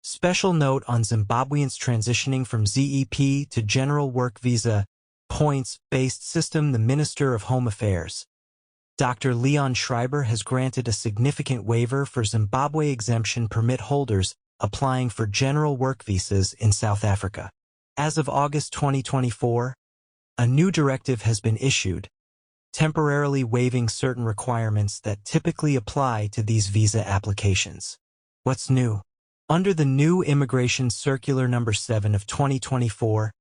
Special note on Zimbabweans transitioning from ZEP to General Work Visa, points-based system. The Minister of Home Affairs, Dr. Schreiber, has granted a significant waiver for Zimbabwe Exemption Permit holders applying for General Work Visas in South Africa. As of August 2024, a new directive has been issued, temporarily waiving certain requirements that typically apply to these visa applications. What's new? Under the new Immigration Circular No. 7 of 2024,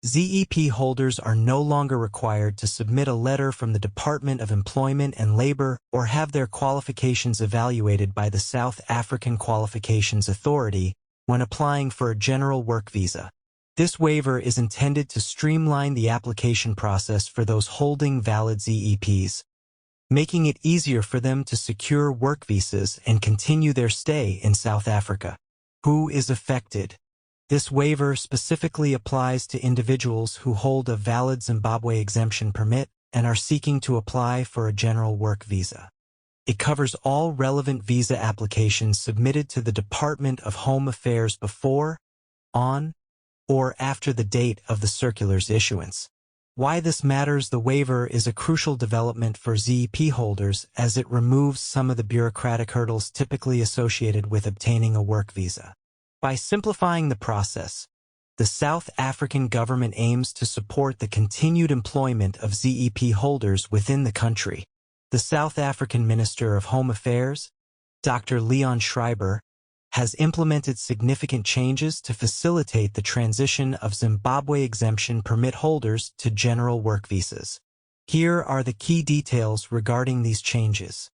ZEP holders are no longer required to submit a letter from the Department of Employment and Labor or have their qualifications evaluated by the South African Qualifications Authority when applying for a General Work Visa. This waiver is intended to streamline the application process for those holding valid ZEPs, making it easier for them to secure work visas and continue their stay in South Africa. Who is affected? This waiver specifically applies to individuals who hold a valid Zimbabwe Exemption Permit and are seeking to apply for a General Work Visa. It covers all relevant visa applications submitted to the Department of Home Affairs before, on, or after the date of the circular's issuance. Why this matters? The waiver is a crucial development for ZEP holders as it removes some of the bureaucratic hurdles typically associated with obtaining a work visa. By simplifying the process, the South African government aims to support the continued employment of ZEP holders within the country. The South African Minister of Home Affairs, Dr. Schreiber, has implemented significant changes to facilitate the transition of Zimbabwe Exemption Permit holders to General Work Visas. Here are the key details regarding these changes.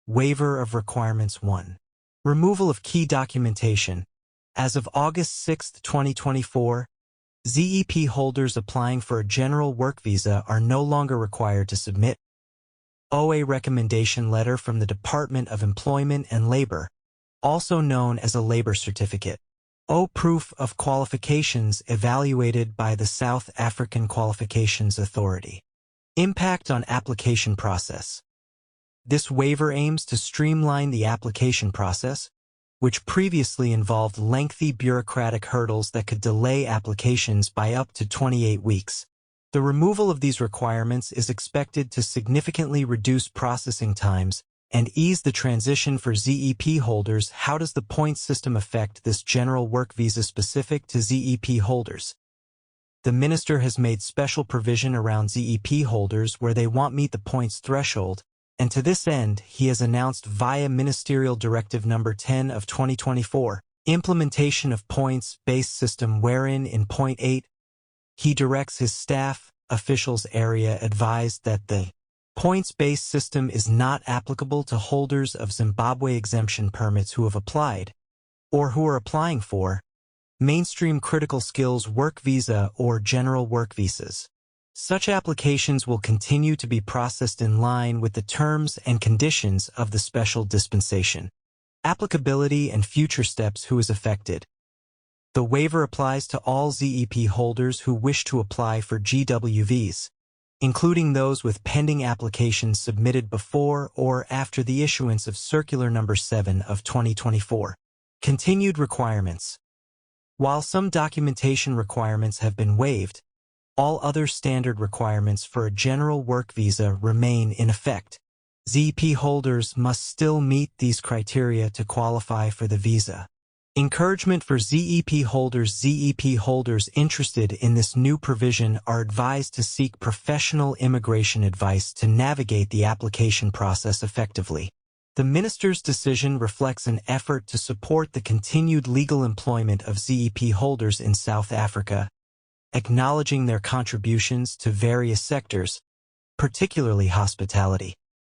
Waiver of Requirements 1. Removal of key documentation. As of August 6, 2024, ZEP holders applying for a General Work Visa are no longer required to submit a recommendation letter from the Department of Employment and Labor, also known as a labor certificate, proof of qualifications evaluated by the South African Qualifications Authority. Impact on application process. This waiver aims to streamline the application process, which previously involved lengthy bureaucratic hurdles that could delay applications by up to 28 weeks. The removal of these requirements is expected to significantly reduce processing times and ease the transition for ZEP holders. How does the points system affect this General Work Visa specific to ZEP holders? The minister has made special provision around ZEP holders where they won't meet the points threshold, and to this end, he has announced via Ministerial Directive No. 10 of 2024, implementation of points-based system wherein in point 8, he directs his staff, officials area advised that the points-based system is not applicable to holders of Zimbabwe Exemption Permits who have applied, or who are applying for, mainstream critical skills work visa or General Work Visas. Such applications will continue to be processed in line with the terms and conditions of the special dispensation. Applicability and future steps. Who is affected? The waiver applies to all ZEP holders who wish to apply for GWVs, including those with pending applications submitted before or after the issuance of Circular No. 7 of 2024. Continued requirements. While some documentation requirements have been waived, all other standard requirements for a General Work Visa remain in effect. ZEP holders must still meet these criteria to qualify for the visa. Encouragement for ZEP holders. ZEP holders interested in this new provision are advised to seek professional immigration advice to navigate the application process effectively. The minister's decision reflects an effort to support the continued legal employment of ZEP holders in South Africa, acknowledging their contributions to various sectors, particularly hospitality.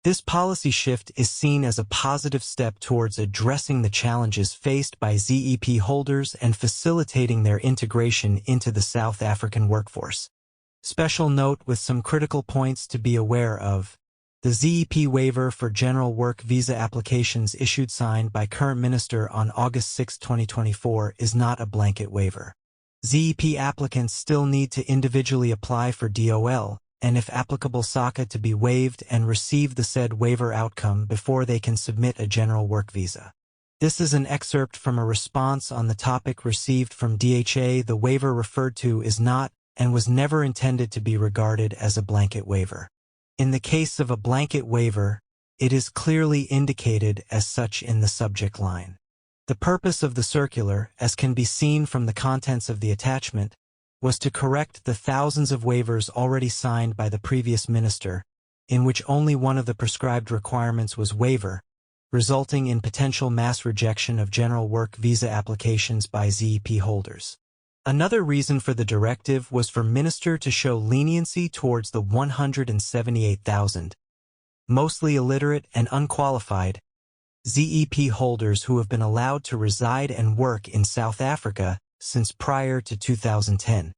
This policy shift is seen as a positive step towards addressing the challenges faced by ZEP holders and facilitating their integration into the South African workforce. Special note with some critical points to be aware of. The ZEP waiver for General Work Visa applications issued signed by current minister on August 6, 2024 is not a blanket waiver. ZEP applicants still need to individually apply for DOL, and if applicable SAQA to be waived and receive the said waiver outcome before they can submit a General Work Visa. This is an excerpt from a response on the topic received from DHA. The waiver referred to is not and was never intended to be regarded as a blanket waiver. In the case of a blanket waiver, it is clearly indicated as such in the subject line. The purpose of the circular, as can be seen from the contents of the attachment, was to correct the thousands of waivers already signed by the previous minister, in which only one of the prescribed requirements was waiver, resulting in potential mass rejection of general work visa applications by ZEP holders. Another reason for the directive was for minister to show leniency towards the 178,000, mostly illiterate and unqualified, ZEP holders who have been allowed to reside and work in South Africa since prior to 2010.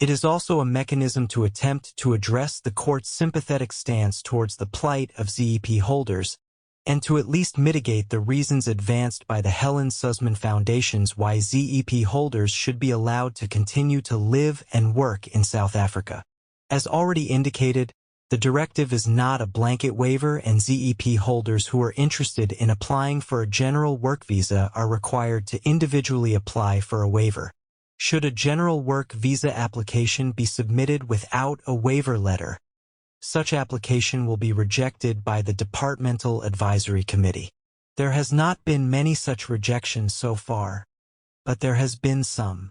It is also a mechanism to attempt to address the court's sympathetic stance towards the plight of ZEP holders, and to at least mitigate the reasons advanced by the Helen Suzman Foundations why ZEP holders should be allowed to continue to live and work in South Africa. As already indicated, the directive is not a blanket waiver, and ZEP holders who are interested in applying for a general work visa are required to individually apply for a waiver. Should a general work visa application be submitted without a waiver letter, such application will be rejected by the Departmental Advisory Committee. There has not been many such rejections so far, but there has been some.